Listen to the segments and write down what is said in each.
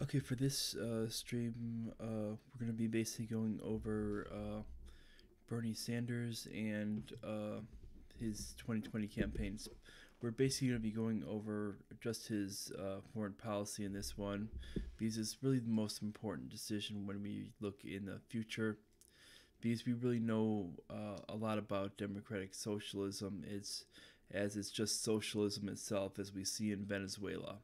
Okay, for this stream, we're going to be basically going over Bernie Sanders and his 2020 campaigns. We're basically going to be going over just his foreign policy in this one because it's really the most important decision when we look in the future. Because we really know a lot about democratic socialism. It's just socialism itself as we see in Venezuela.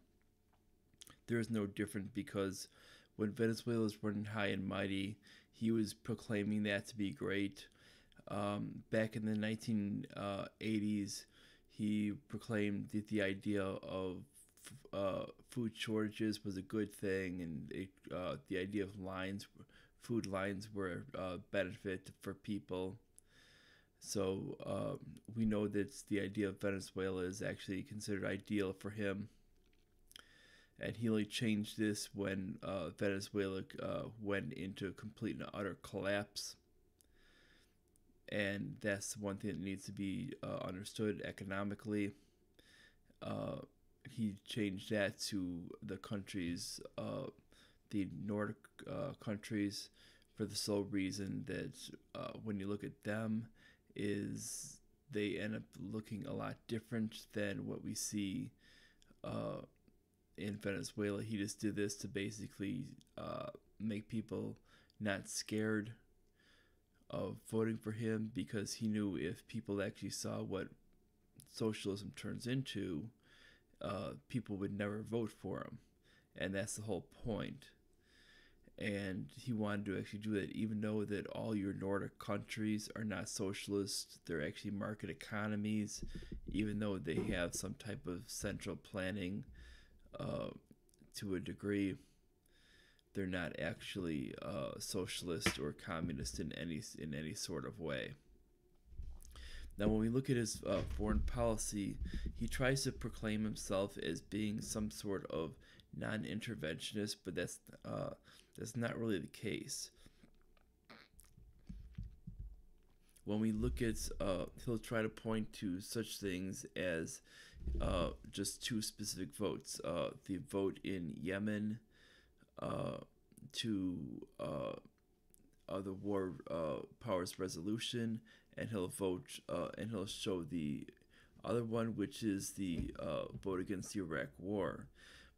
There is no different because when Venezuela was running high and mighty, he was proclaiming that to be great. Back in the 1980s, he proclaimed that the idea of food shortages was a good thing, and the idea of food lines, were a benefit for people. So we know that the idea of Venezuela is actually considered ideal for him, and he only changed this when Venezuela went into complete and utter collapse. And that's one thing that needs to be understood economically. Uh, he changed that to the countries, the Nordic countries, for the sole reason that when you look at them, is they end up looking a lot different than what we see uh, in Venezuela. He just did this to basically make people not scared of voting for him, because he knew if people actually saw what socialism turns into, people would never vote for him. And that's the whole point. And he wanted to actually do that, even though that all your Nordic countries are not socialist. They're actually market economies, even though they have some type of central planning uh, to a degree. They're not actually socialist or communist in any sort of way. Now, when we look at his foreign policy, he tries to proclaim himself as being some sort of non-interventionist, but that's not really the case. When we look at, he'll try to point to such things as just two specific votes: the vote in Yemen, to the war powers resolution, and he'll vote and he'll show the other one, which is the vote against the Iraq War.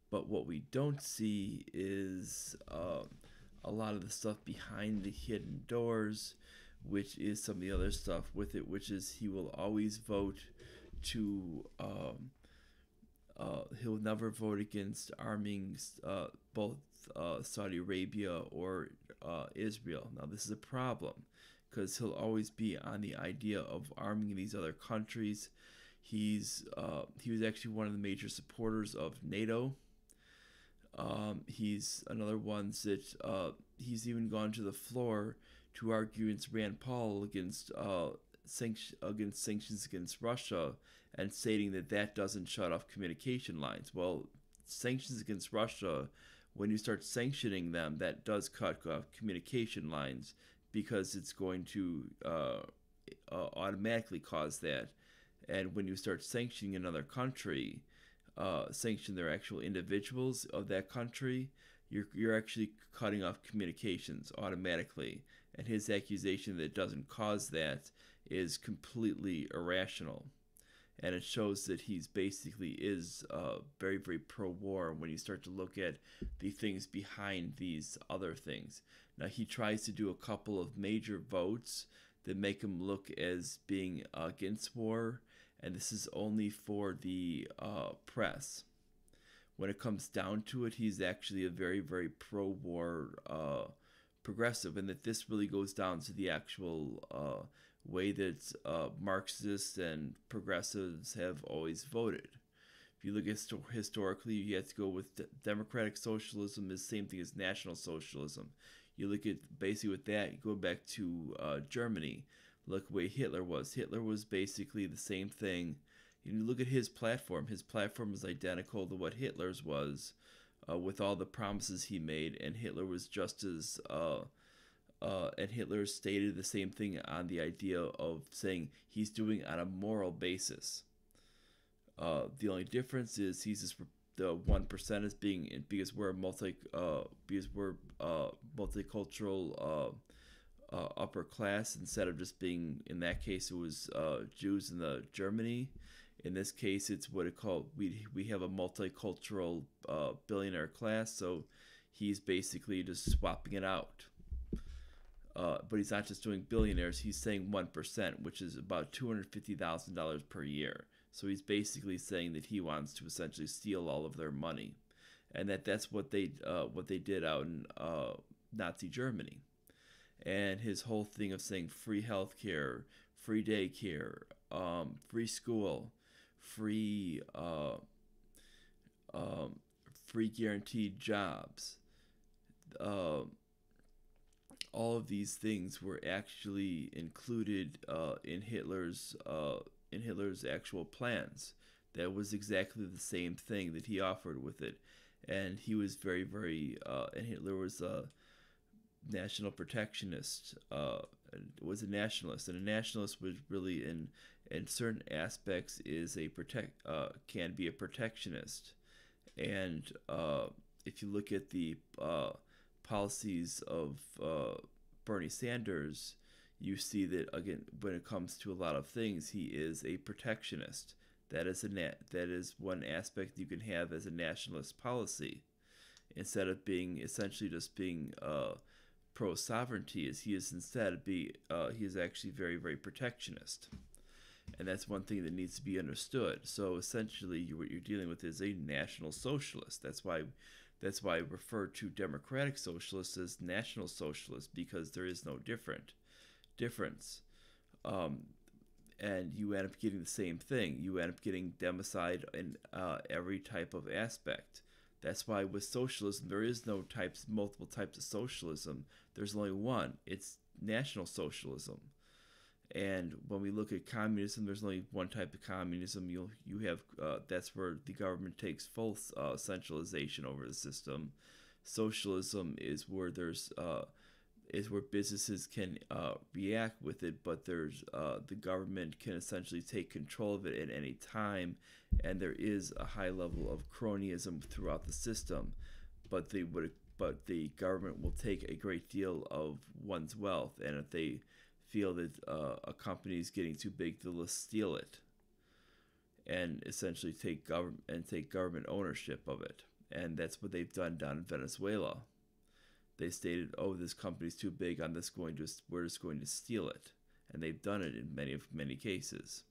But what we don't see is a lot of the stuff behind the hidden doors, which is some of the other stuff with it, which is he will always vote to he'll never vote against arming both Saudi Arabia or Israel. Now, this is a problem because he'll always be on the idea of arming these other countries. He was actually one of the major supporters of NATO. He's another one that he's even gone to the floor to argue against Rand Paul against sanctions against Russia, and stating that that doesn't shut off communication lines. Well, sanctions against Russia, when you start sanctioning them, that does cut off communication lines, because it's going to automatically cause that. And when you start sanctioning another country, sanction their actual individuals of that country, you're actually cutting off communications automatically. And his accusation that it doesn't cause that is completely irrational. And it shows that he's basically is very, very pro-war when you start to look at the things behind these other things. Now, he tries to do a couple of major votes that make him look as being against war, and this is only for the press. When it comes down to it, he's actually a very, very pro-war progressive, and that this really goes down to the actual way that Marxists and progressives have always voted. If you look at historically, you have to go with democratic socialism is the same thing as national socialism. You look at basically with that, you go back to Germany. Look the way Hitler was. Hitler was basically the same thing. You look at his platform. His platform was identical to what Hitler's was, with all the promises he made, and Hitler was just as and Hitler stated the same thing on the idea of saying he's doing it on a moral basis. The only difference is he's just the 1% as being because we're multicultural upper class instead of just being, in that case it was Jews in the Germany. In this case, it's what it called. We have a multicultural billionaire class, so he's basically just swapping it out. But he's not just doing billionaires; he's saying 1%, which is about $250,000 per year. So he's basically saying that he wants to essentially steal all of their money, and that's what they did out in Nazi Germany. And his whole thing of saying free healthcare, free daycare, free school, free free guaranteed jobs. Uh, all of these things were actually included in Hitler's actual plans. That was exactly the same thing that he offered with it, and he was very and Hitler was a national protectionist. Was a nationalist, and a nationalist was really in certain aspects is a can be a protectionist. And if you look at the policies of Bernie Sanders, you see that again when it comes to a lot of things, he is a protectionist. That is one aspect you can have as a nationalist policy, instead of being essentially just being pro sovereignty. Is he is instead he is actually very protectionist, and that's one thing that needs to be understood. So essentially, what you're dealing with is a national socialist. That's why I refer to democratic socialists as national socialists, because there is no difference. And you end up getting the same thing. You end up getting democide in every type of aspect. That's why with socialism, there is no multiple types of socialism. There's only one. It's National Socialism. And when we look at communism, there's only one type of communism. You have that's where the government takes full centralization over the system. Socialism is where businesses can react with it, but the government can essentially take control of it at any time, and there is a high level of cronyism throughout the system. But the government will take a great deal of one's wealth, and if they feel that a company is getting too big, they'll steal it, and essentially take government ownership of it. And that's what they've done down in Venezuela. They stated, "Oh, this company's too big. We're just going to steal it," and they've done it in many cases.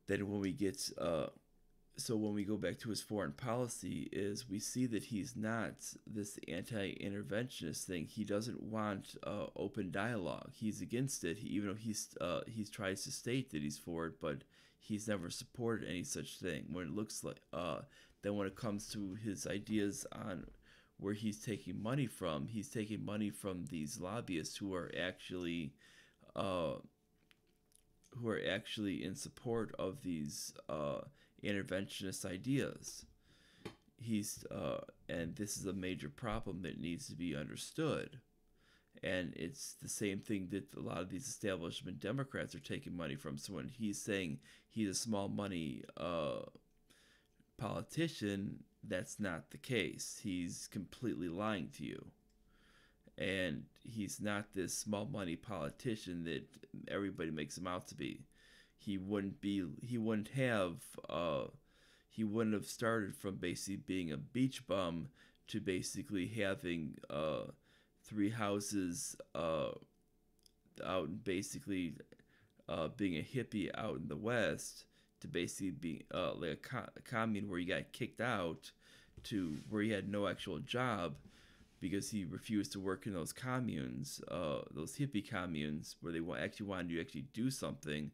Then when we get when we go back to his foreign policy, is we see that he's not this anti-interventionist thing. He doesn't want open dialogue. He's against it, even though he tries to state that he's for it, but he's never supported any such thing. When it looks like then when it comes to his ideas on where he's taking money from, he's taking money from these lobbyists who are actually in support of these interventionist ideas. And this is a major problem that needs to be understood. And it's the same thing that a lot of these establishment Democrats are taking money from. So when he's saying he's a small money politician, that's not the case. He's completely lying to you. And he's not this small money politician that everybody makes him out to be. He wouldn't have started from basically being a beach bum to basically having 3 houses out, and basically being a hippie out in the West, to basically be like a commune where he got kicked out, to where he had no actual job because he refused to work in those communes, those hippie communes where they actually wanted you to actually do something,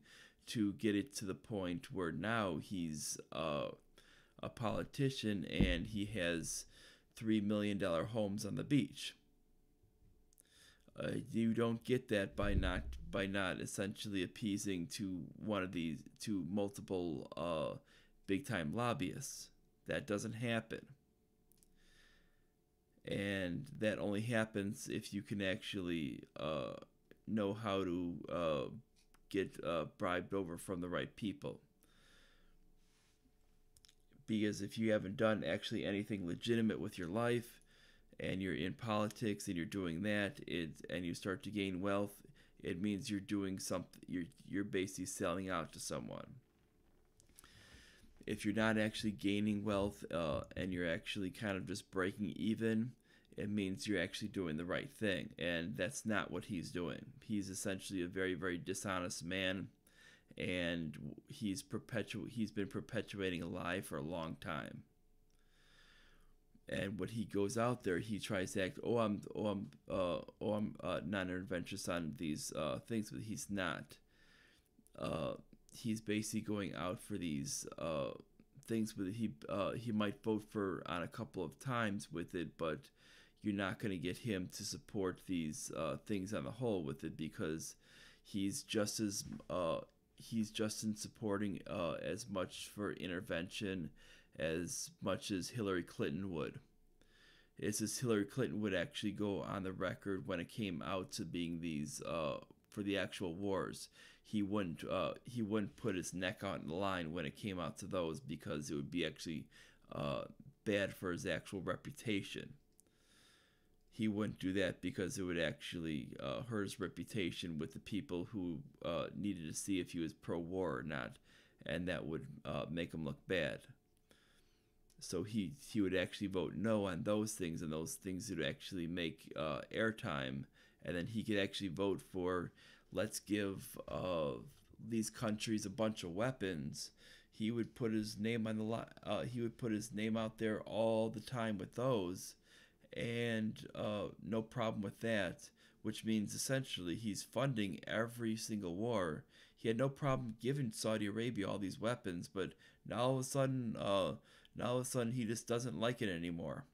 to get it to the point where now he's a politician and he has $3 million homes on the beach. You don't get that by not essentially appeasing to multiple big time lobbyists. That doesn't happen, and that only happens if you can actually know how to get bribed over from the right people. Because if you haven't done actually anything legitimate with your life, and you're in politics and you're doing that, and you start to gain wealth, it means you're doing something. You're basically selling out to someone. If you're not actually gaining wealth, and you're actually kind of just breaking even, it means you're actually doing the right thing, and that's not what he's doing. He's essentially a very, very dishonest man, and he's been perpetuating a lie for a long time. And when he goes out there, he tries to act, I'm non-adventurous on these things, but he's not. He's basically going out for these things, but he might vote for on a couple of times with it, but you're not going to get him to support these things on the whole with it, because he's just in supporting as much for intervention as much as Hillary Clinton would. It's just Hillary Clinton would actually go on the record when it came out to being these for the actual wars. He wouldn't put his neck out in the line when it came out to those, because it would be actually bad for his actual reputation. He wouldn't do that because it would actually hurt his reputation with the people who needed to see if he was pro-war or not, and that would make him look bad. So he would actually vote no on those things, and those things would actually make airtime, and then he could actually vote for, let's give these countries a bunch of weapons. He would put his name on the he would put his name out there all the time with those, and no problem with that, which means essentially he's funding every single war. He had no problem giving Saudi Arabia all these weapons, but now all of a sudden he just doesn't like it anymore,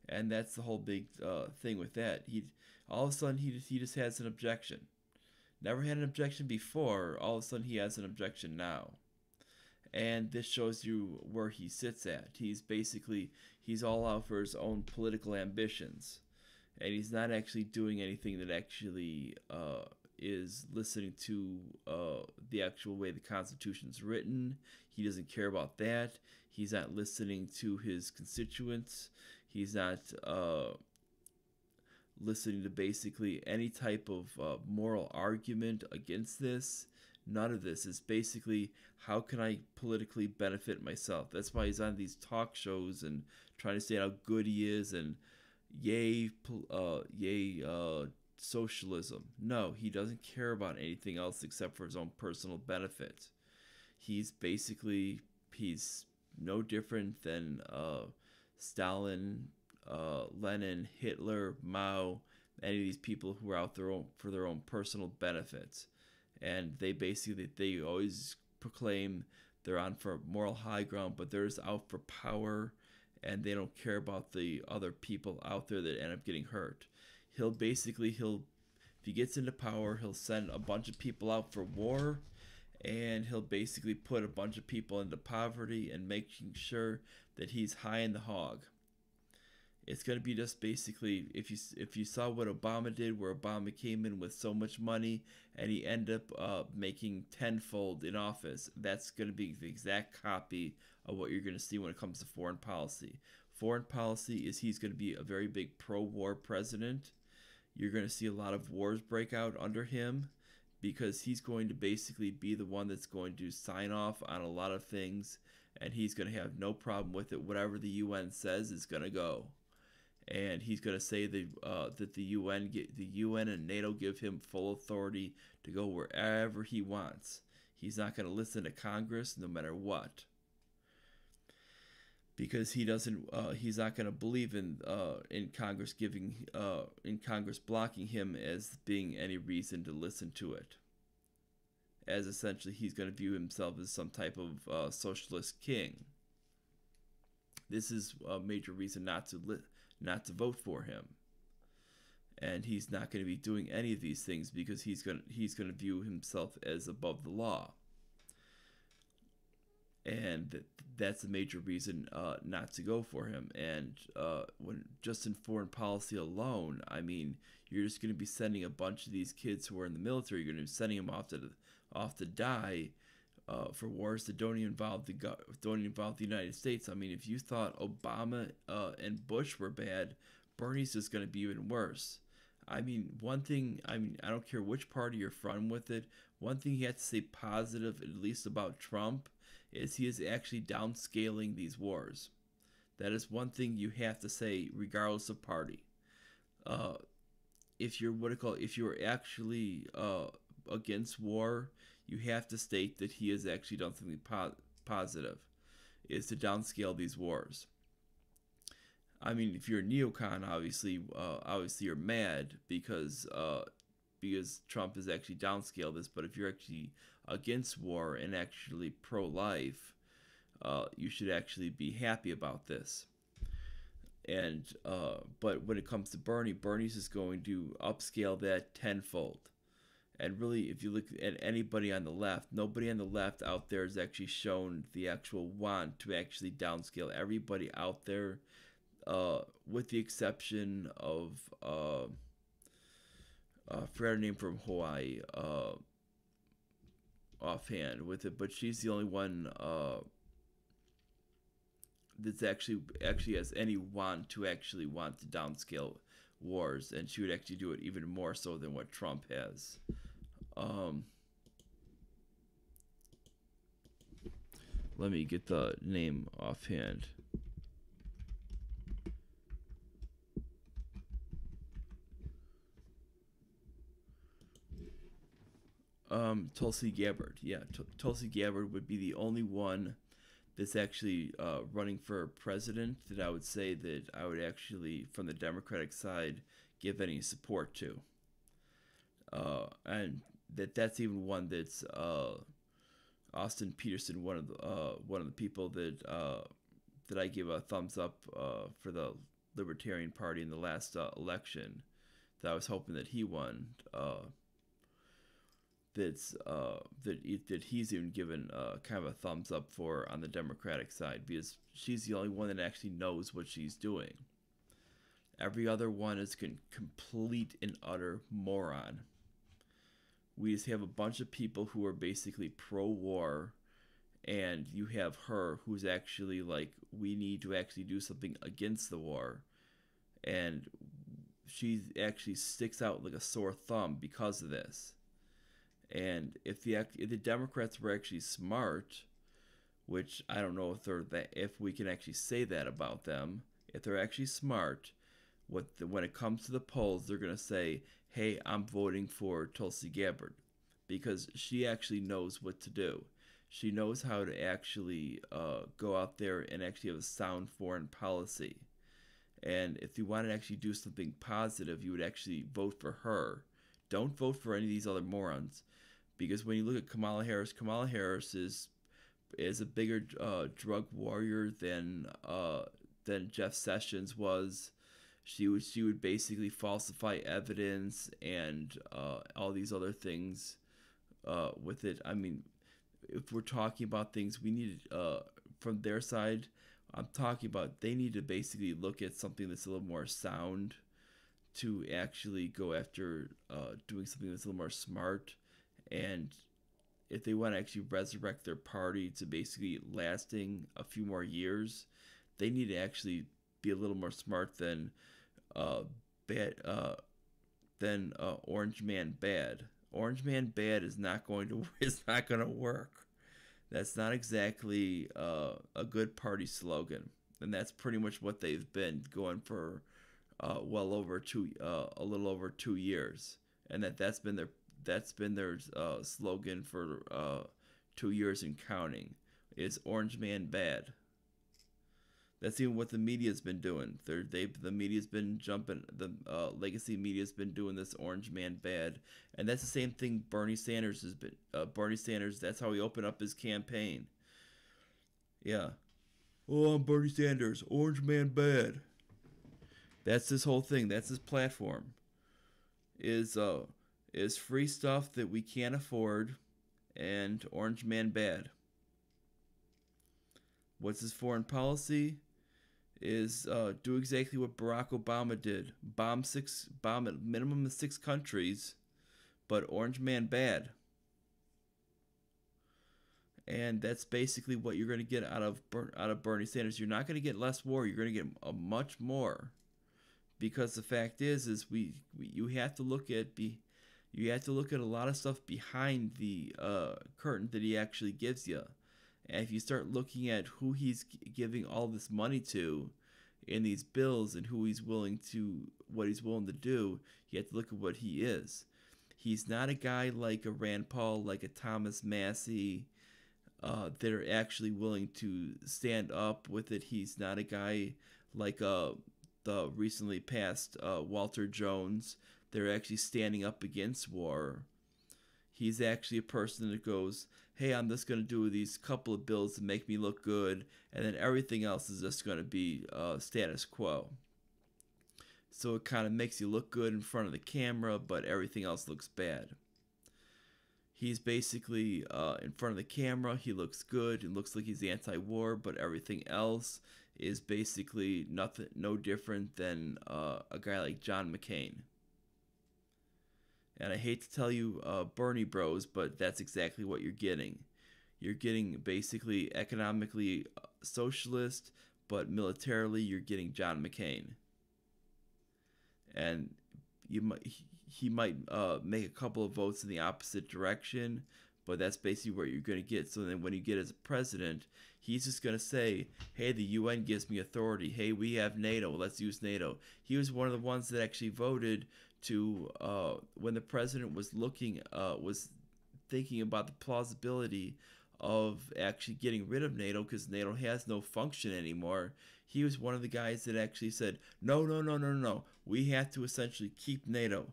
and that's the whole big thing with that. All of a sudden he just has an objection. Never had an objection before. All of a sudden he has an objection now, and this shows you where he sits at. He's all out for his own political ambitions, and he's not actually doing anything that actually is listening to the actual way the Constitution's written. He doesn't care about that. He's not listening to his constituents. He's not listening to basically any type of moral argument against this. None of this. Is basically, how can I politically benefit myself? That's why he's on these talk shows and trying to say how good he is and yay socialism. No, he doesn't care about anything else except for his own personal benefit. He's no different than Stalin, Lenin, Hitler, Mao, any of these people who are out there for their own personal benefits. And they always proclaim they're on for moral high ground, but they're just out for power, and they don't care about the other people out there that end up getting hurt. If he gets into power, he'll send a bunch of people out for war, and he'll basically put a bunch of people into poverty and making sure that he's high in the hog. It's going to be just basically, if you saw what Obama did, where Obama came in with so much money and he ended up making tenfold in office, that's going to be the exact copy of what you're going to see when it comes to foreign policy. Foreign policy is he's going to be a very big pro-war president. You're going to see a lot of wars break out under him, because he's going to basically be the one that's going to sign off on a lot of things, and he's going to have no problem with it. Whatever the UN says is going to go. And he's going to say that the UN and NATO give him full authority to go wherever he wants. He's not going to listen to Congress no matter what, because he's not going to believe in Congress in Congress blocking him as being any reason to listen to it. As essentially he's going to view himself as some type of socialist king. This is a major reason not to vote for him, and he's not going to be doing any of these things because he's going to view himself as above the law, and that's a major reason not to go for him. And when just in foreign policy alone, I mean, you're just going to be sending a bunch of these kids who are in the military. You're going to be sending them off to die for wars that don't involve the United States. I mean, if you thought Obama and Bush were bad, Bernie's just going to be even worse. I mean, one thing. I mean, I don't care which party you're from with it. One thing you have to say positive, at least about Trump, is he is actually downscaling these wars. That is one thing you have to say, regardless of party. Uh, if you're if you're actually against war, you have to state that he has actually done something positive, is to downscale these wars. I mean, if you're a neocon, obviously you're mad because Trump has actually downscaled this. But if you're actually against war and actually pro-life, you should actually be happy about this. And but when it comes to Bernie's just going to upscale that tenfold. And really, if you look at anybody on the left, nobody on the left out there has actually shown the actual want to actually downscale. Everybody out there, with the exception of I forgot her name from Hawaii, offhand with it, but she's the only one that's actually has any want to downscale wars, and she would actually do it even more so than what Trump has. Let me get the name offhand. Tulsi Gabbard. Yeah, Tulsi Gabbard would be the only one that's actually running for president that I would say that I would actually, from the Democratic side, give any support to. And that's even one that's Austin Peterson, one of the people that I give a thumbs up for the Libertarian Party in the last election. That I was hoping that he won. That he's even given kind of a thumbs up for on the Democratic side, because she's the only one that actually knows what she's doing. Every other one is complete and utter moron. We just have a bunch of people who are basically pro-war, and you have her who's actually like, we need to actually do something against the war, and she actually sticks out like a sore thumb because of this. And if the Democrats were actually smart, which I don't know if we can actually say that about them, if they're actually smart, when it comes to the polls, they're gonna say, "Hey, I'm voting for Tulsi Gabbard," because she actually knows what to do. She knows how to actually go out there and actually have a sound foreign policy. And if you want to actually do something positive, you would actually vote for her. Don't vote for any of these other morons. Because when you look at Kamala Harris is a bigger drug warrior than Jeff Sessions was. She would basically falsify evidence and all these other things with it. I mean, if we're talking about things, we need from their side. I'm talking about they need to basically look at something that's a little more sound to actually go after doing something that's a little more smart. And if they want to actually resurrect their party to basically lasting a few more years, they need to actually be a little more smart than Orange Man Bad. Orange Man Bad is not going to work. That's not exactly a good party slogan, and that's pretty much what they've been going for a little over 2 years, and that's been their slogan for 2 years and counting, is Orange Man Bad. That's even what the media's been doing. The media's been jumping. The legacy media's been doing this Orange Man Bad, and that's the same thing Bernie Sanders has been. Bernie Sanders. That's how he opened up his campaign. Yeah. Oh, I'm Bernie Sanders. Orange Man Bad. That's his whole thing. That's his platform. Is free stuff that we can't afford, and Orange Man Bad. What's his foreign policy? Is do exactly what Barack Obama did. Bomb a minimum of 6 countries, but Orange Man Bad. And that's basically what you're going to get out of Bernie Sanders. You're not going to get less war. You're going to get a much more, because the fact is you have to look at you have to look at a lot of stuff behind the curtain that he actually gives you. And if you start looking at who he's giving all this money to in these bills and what he's willing to do, you have to look at what he is. He's not a guy like a Rand Paul, like a Thomas Massie, that are actually willing to stand up with it. He's not a guy like the recently passed Walter Jones. They're actually standing up against war. He's actually a person that goes, hey, I'm just going to do these couple of bills to make me look good, and then everything else is just going to be status quo. So it kind of makes you look good in front of the camera, but everything else looks bad. He's basically in front of the camera, he looks good, it looks like he's anti-war, but everything else is basically no different than a guy like John McCain. And I hate to tell you, Bernie bros, but that's exactly what you're getting. You're getting basically economically socialist, but militarily you're getting John McCain. And he might make a couple of votes in the opposite direction, but that's basically what you're going to get. So then when you get as a president, he's just going to say, hey, the UN gives me authority. Hey, we have NATO. Let's use NATO. He was one of the ones that actually voted to, when the president was thinking about the plausibility of actually getting rid of NATO because NATO has no function anymore. He was one of the guys that actually said, no. We have to essentially keep NATO.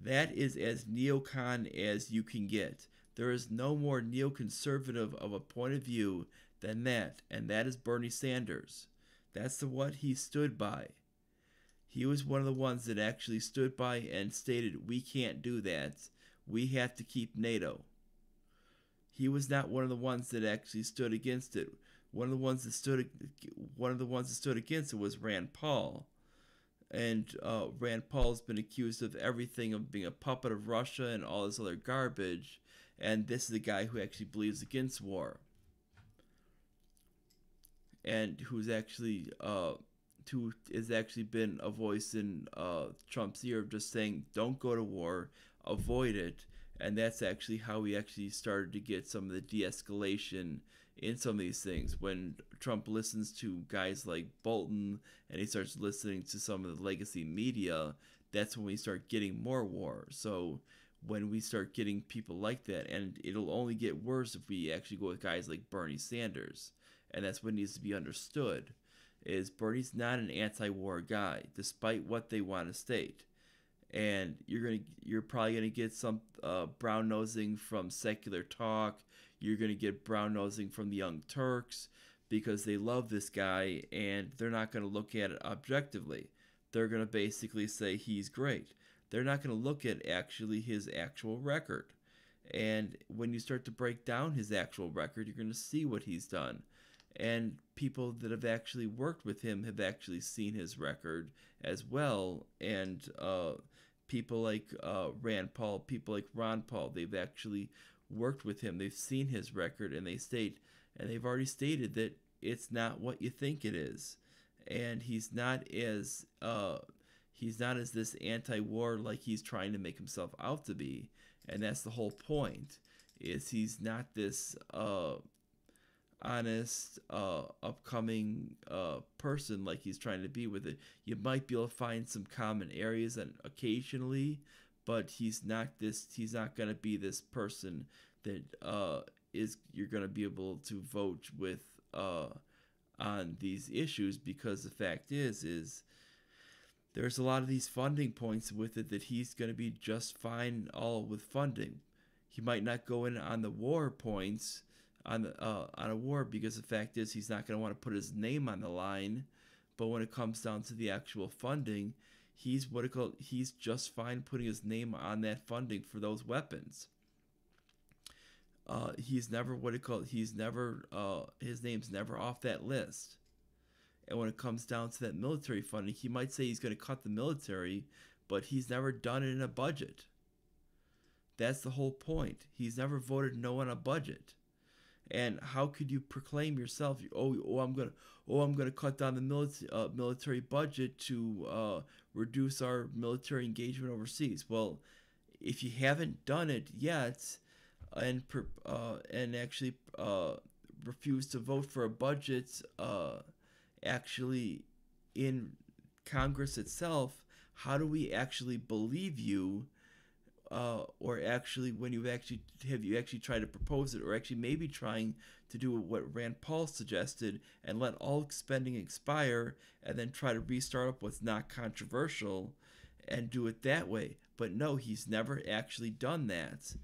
That is as neocon as you can get. There is no more neoconservative of a point of view than that, and that is Bernie Sanders. That's what he stood by. He was one of the ones that actually stood by and stated, we can't do that. We have to keep NATO. He was not one of the ones that actually stood against it. One of the ones that stood against it was Rand Paul. And Rand Paul's been accused of everything, of being a puppet of Russia and all this other garbage. And this is the guy who actually believes against war. And who has actually been a voice in Trump's ear of just saying, don't go to war, avoid it. And that's actually how we actually started to get some of the de-escalation in some of these things. When Trump listens to guys like Bolton and he starts listening to some of the legacy media, that's when we start getting more war. So when we start getting people like that, and it'll only get worse if we actually go with guys like Bernie Sanders. And that's what needs to be understood, is Bernie's not an anti-war guy, despite what they want to state. And you're probably gonna get some brown nosing from Secular Talk. You're gonna get brown nosing from the Young Turks because they love this guy and they're not gonna look at it objectively. They're gonna basically say he's great. They're not gonna look at actually his actual record. And when you start to break down his actual record, you're gonna see what he's done. And people that have actually worked with him have actually seen his record as well. And people like Rand Paul, people like Ron Paul, they've actually worked with him. They've seen his record, and they've already stated that it's not what you think it is. And he's not as this anti-war like he's trying to make himself out to be. And that's the whole point, is he's not this honest, upcoming person like he's trying to be with it. You might be able to find some common areas and occasionally, but he's not going to be this person that you're going to be able to vote with on these issues, because the fact is there's a lot of these funding points with it that he's going to be just fine all with funding. He might not go in on the war points on a war, because the fact is he's not going to want to put his name on the line. But when it comes down to the actual funding, he's just fine putting his name on that funding for those weapons. His name's never off that list. And when it comes down to that military funding, he might say he's going to cut the military, but he's never done it in a budget. That's the whole point. He's never voted no on a budget. And how could you proclaim yourself, I'm gonna cut down the military budget to reduce our military engagement overseas? Well, if you haven't done it yet, and actually refuse to vote for a budget actually in Congress itself, how do we actually believe you? Or actually, when you actually tried to propose it, or actually maybe trying to do what Rand Paul suggested and let all spending expire and then try to restart up what's not controversial and do it that way. But no, he's never actually done that.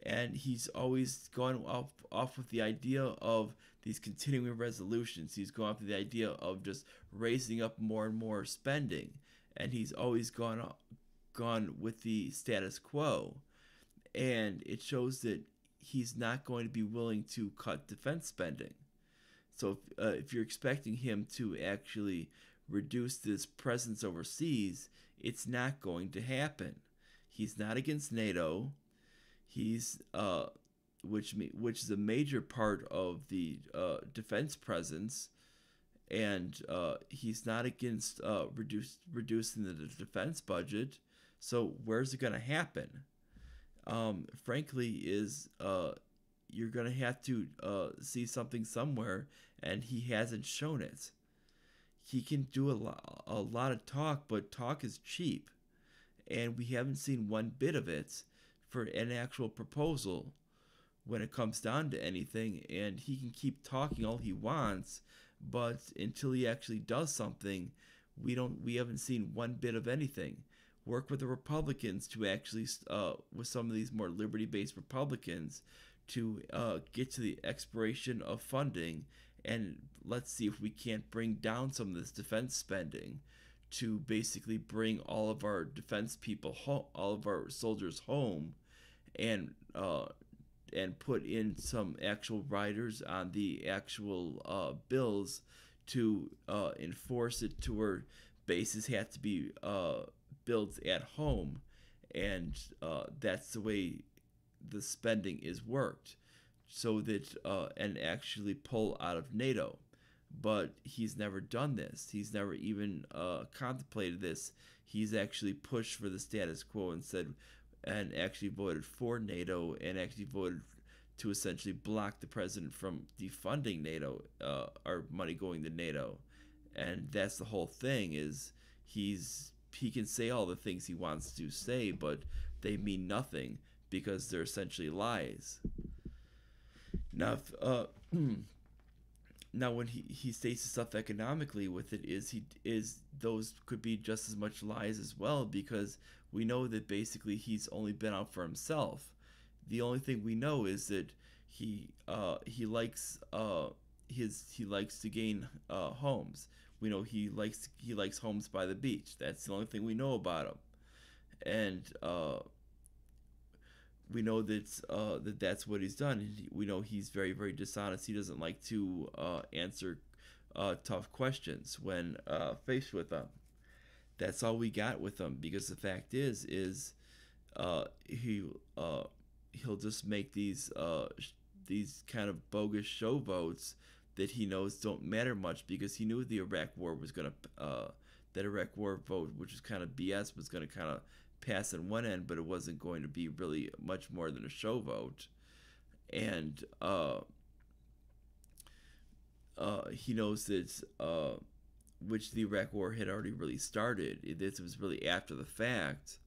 And he's always gone off with the idea of these continuing resolutions. He's gone with the idea of just raising up more and more spending. And he's always gone with the status quo, and it shows that he's not going to be willing to cut defense spending. So if you're expecting him to actually reduce this presence overseas, it's not going to happen. He's not against NATO. He's which is a major part of the defense presence, and he's not against reducing the defense budget. So where's it going to happen? Frankly, is you're going to have to see something somewhere, and he hasn't shown it. He can do a lot of talk, but talk is cheap, and we haven't seen one bit of it for an actual proposal when it comes down to anything. And he can keep talking all he wants, but until he actually does something, we haven't seen one bit of anything. Work with the Republicans to actually, with some of these more liberty-based Republicans, to get to the expiration of funding, and let's see if we can't bring down some of this defense spending to basically bring all of our defense people home, all of our soldiers home, and put in some actual riders on the actual bills to enforce it to where bases have to be built at home, and that's the way the spending is worked, so that and actually pull out of NATO. But he's never done this. He's never even contemplated this. He's actually pushed for the status quo and actually voted for NATO, and actually voted to essentially block the president from defunding NATO, or money going to NATO. And that's the whole thing, is he can say all the things he wants to say, but they mean nothing because they're essentially lies. Now, now when he states the stuff economically with it, is those could be just as much lies as well, because we know that basically he's only been out for himself. The only thing we know is that he likes to gain homes. We know he likes homes by the beach. That's the only thing we know about him, and we know that that's what he's done. We know he's very, very dishonest. He doesn't like to answer tough questions when faced with them. That's all we got with him, because the fact is he'll just make these kind of bogus show votes that he knows don't matter much, because he knew the Iraq War was gonna that Iraq War vote, which is kind of BS, was gonna kind of pass in one end, but it wasn't going to be really much more than a show vote. And he knows that which the Iraq War had already really started. This was really after the fact,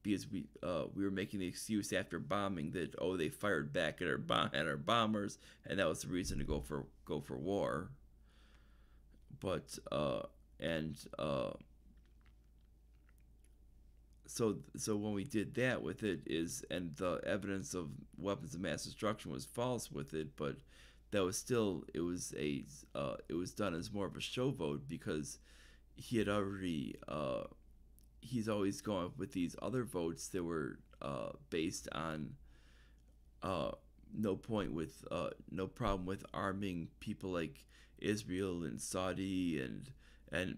because we were making the excuse after bombing that they fired back at our bombers, and that was the reason to go for war. But so when we did that with it, and the evidence of weapons of mass destruction was false with it, but that was still, it was done as more of a show vote, because he had already he's always gone with these other votes that were based on no problem with arming people like Israel and Saudi, and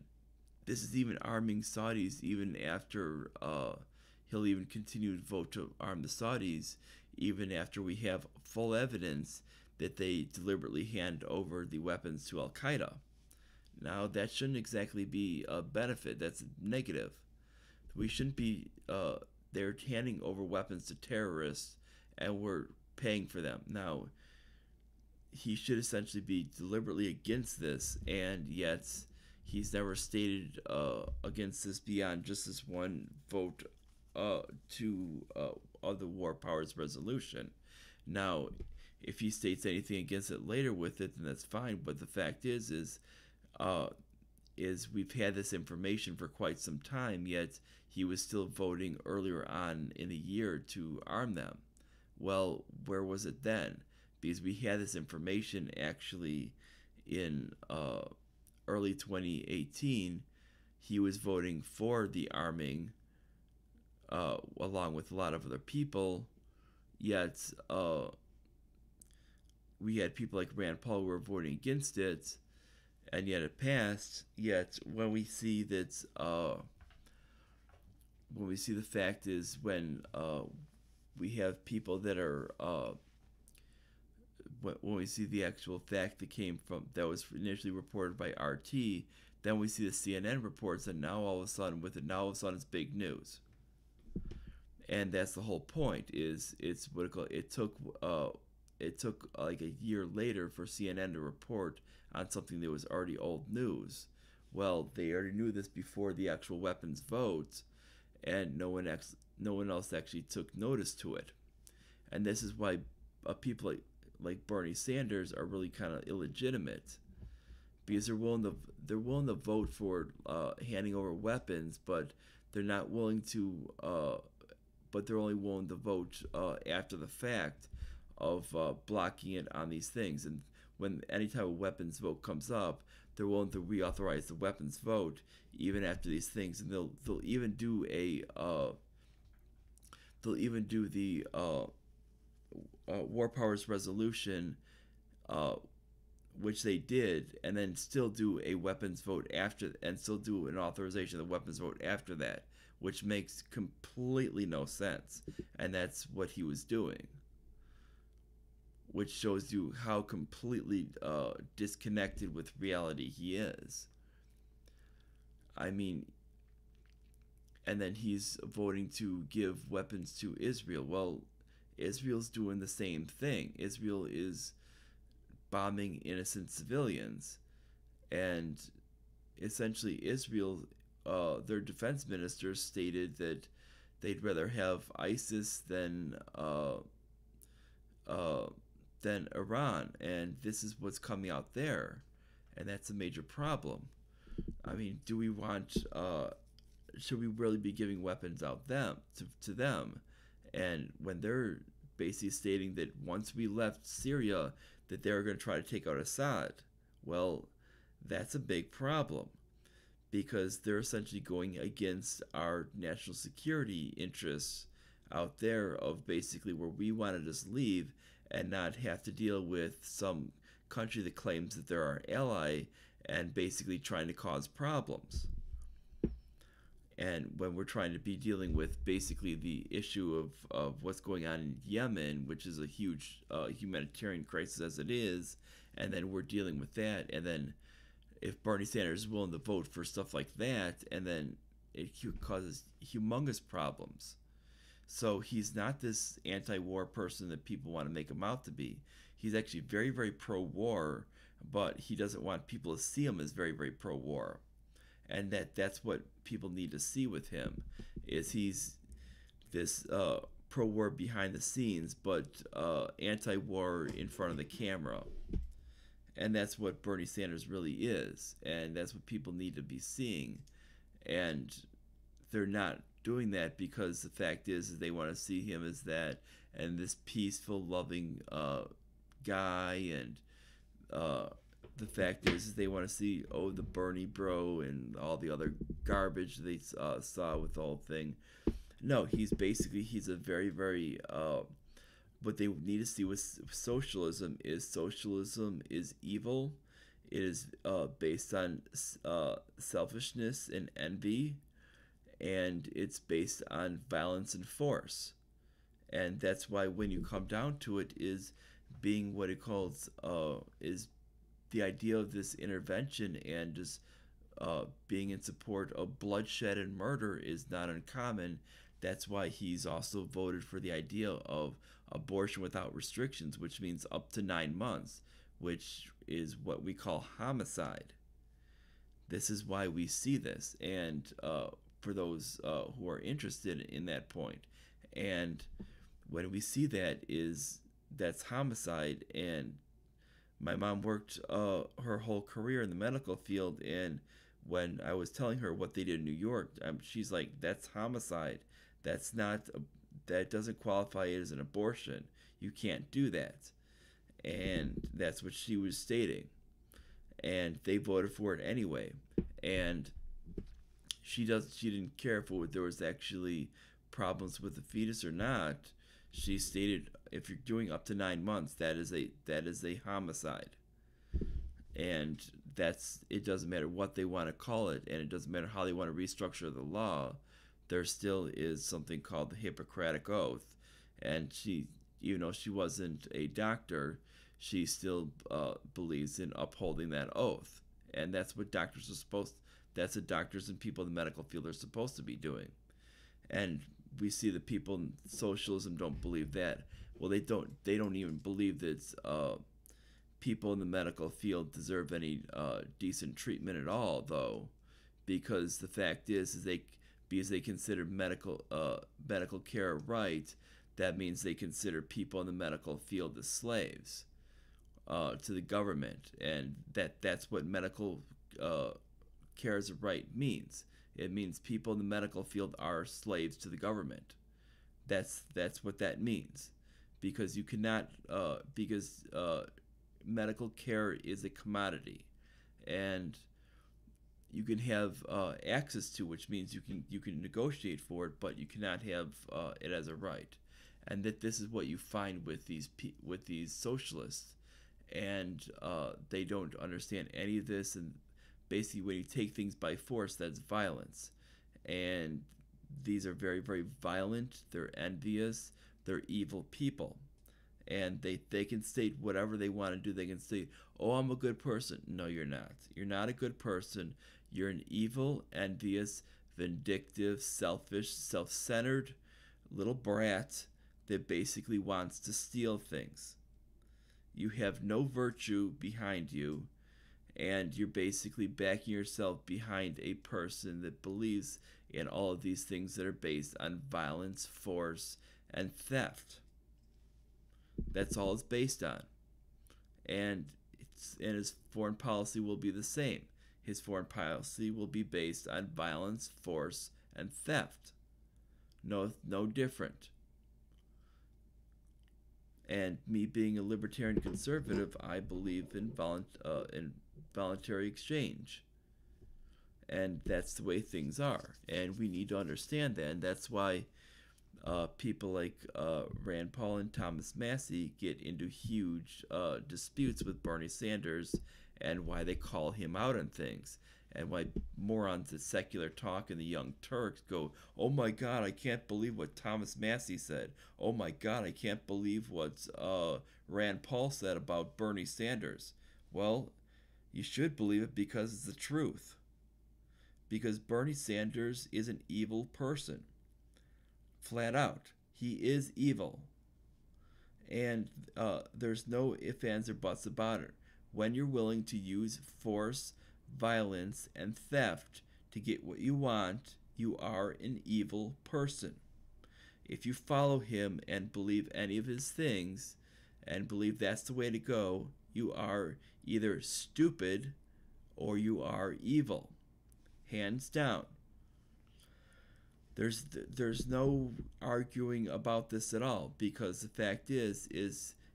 this is even arming Saudis even after he'll even continue to vote to arm the Saudis even after we have full evidence that they deliberately hand over the weapons to Al Qaeda. Now, that shouldn't exactly be a benefit. That's negative. We shouldn't be they're handing over weapons to terrorists and we're paying for them. Now, he should essentially be deliberately against this, and yet he's never stated against this beyond just this one vote of the War Powers Resolution. Now, if he states anything against it later with it, then that's fine. But the fact is we've had this information for quite some time, yet he was still voting earlier on in the year to arm them. Well, where was it then? Because we had this information actually in early 2018. He was voting for the arming along with a lot of other people, yet we had people like Rand Paul who were voting against it, and yet it passed. Yet when we see that, when we see the fact is when we have people that are when we see the actual fact that was initially reported by RT, then we see the CNN reports, and now all of a sudden it's big news. And that's the whole point. It took like a year later for CNN to report on something that was already old news. Well, they already knew this before the actual weapons vote, and no one else actually took notice to it. And this is why people like Bernie Sanders are really kind of illegitimate, because they're willing to vote for handing over weapons, but they're not willing to. But they're only willing to vote after the fact of blocking it on these things. And when any type of weapons vote comes up, they're willing to reauthorize the weapons vote even after these things, and they'll even do the War Powers Resolution, which they did, and then still do a weapons vote after, and still do an authorization of the weapons vote after that, which makes completely no sense. And that's what he was doing, which shows you how completely disconnected with reality he is. I mean, and then he's voting to give weapons to Israel. Well, Israel's doing the same thing. Israel is bombing innocent civilians, and essentially Israel, their defense minister stated that they'd rather have ISIS than Iran, and this is what's coming out there, and that's a major problem. I mean, do we want? Should we really be giving weapons out to them? And when they're basically stating that once we left Syria, that they're going to try to take out Assad, well, that's a big problem, because they're essentially going against our national security interests out there of basically where we want to just leave and not have to deal with some country that claims that they're our ally and basically trying to cause problems. And when we're trying to be dealing with basically the issue of what's going on in Yemen, which is a huge humanitarian crisis as it is, and then we're dealing with that, and then if Bernie Sanders is willing to vote for stuff like that, and then it causes humongous problems. So he's not this anti-war person that people want to make him out to be. He's actually very, very pro-war, but he doesn't want people to see him as very, very pro-war. And that's what people need to see with him, is he's this pro-war behind the scenes, but anti-war in front of the camera. And that's what Bernie Sanders really is, and that's what people need to be seeing. And they're not doing that because the fact is they want to see him as that, and this peaceful, loving guy, and the fact is they want to see, the Bernie bro and all the other garbage they saw with the whole thing. No, he's a very, very what they need to see with socialism is evil. It is based on selfishness and envy, and it's based on violence and force. And that's why when you come down to it, is being what he calls is the idea of this intervention and just being in support of bloodshed and murder is not uncommon. That's why he's also voted for the idea of abortion without restrictions, which means up to 9 months, which is what we call homicide. This is why we see this, and for those who are interested in that point, and when we see that is that's homicide. And my mom worked her whole career in the medical field, and when I was telling her what they did in New York, she's like, "That's homicide. That's not. That doesn't qualify as an abortion. You can't do that." And that's what she was stating. And they voted for it anyway. And she didn't care if there was actually problems with the fetus or not. She stated, if you're doing up to 9 months, that is a homicide. And that's it. Doesn't matter what they want to call it, and it doesn't matter how they want to restructure the law. There still is something called the Hippocratic Oath. And she, even though she wasn't a doctor, she still believes in upholding that oath. And that's what doctors are supposed that's what doctors and people in the medical field are supposed to be doing. And we see that people in socialism don't believe that. Well, they don't even believe that people in the medical field deserve any decent treatment at all, though, because the fact is because they consider medical care right. That means they consider people in the medical field as slaves to the government, and that's what medical care as a right means. It means people in the medical field are slaves to the government. That's what that means, because you cannot because medical care is a commodity, and you can have access to, which means you can negotiate for it, but you cannot have it as a right. And that this is what you find with these socialists, and they don't understand any of this. And basically, when you take things by force, that's violence. And these are very, very violent. They're envious. They're evil people. And they can state whatever they want to do. They can say, "Oh, I'm a good person." No, you're not. You're not a good person. You're an evil, envious, vindictive, selfish, self-centered little brat that basically wants to steal things. You have no virtue behind you, and you're basically backing yourself behind a person that believes in all of these things that are based on violence, force, and theft. That's all it's based on. And his foreign policy will be the same. His foreign policy will be based on violence, force, and theft. No different. And me being a libertarian conservative, I believe in voluntary exchange. And that's the way things are. And we need to understand that. And that's why people like Rand Paul and Thomas Massie get into huge disputes with Bernie Sanders, and why they call him out on things. And why morons at Secular Talk and the Young Turks go, "Oh my God, I can't believe what Thomas Massie said. Oh my God, I can't believe what Rand Paul said about Bernie Sanders." Well, you should believe it because it's the truth. Because Bernie Sanders is an evil person. Flat out. He is evil. And there's no ifs, ands, or buts about it. When you're willing to use force, violence, and theft to get what you want, you are an evil person. If you follow him and believe any of his things and believe that's the way to go, you are either stupid or you are evil. Hands down. There's no arguing about this at all, because the fact is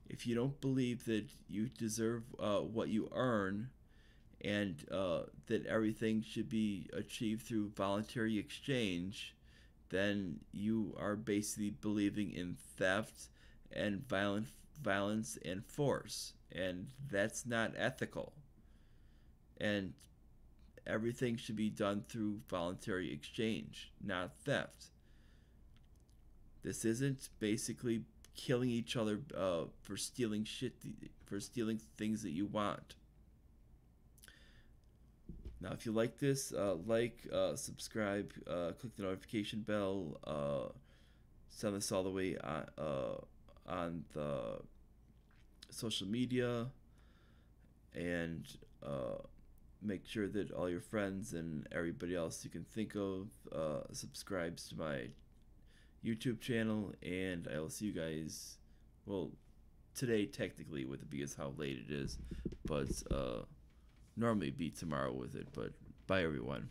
if you don't believe that you deserve what you earn, and that everything should be achieved through voluntary exchange, then you are basically believing in theft and violence and force, and that's not ethical. And everything should be done through voluntary exchange, not theft. This isn't basically killing each other for stealing for stealing things that you want. Now, if you like this, subscribe, click the notification bell, send this all the way on the social media, and make sure that all your friends and everybody else you can think of subscribes to my YouTube channel. And I will see you guys, well, today technically with it because how late it is, but normally be tomorrow with it. But bye everyone.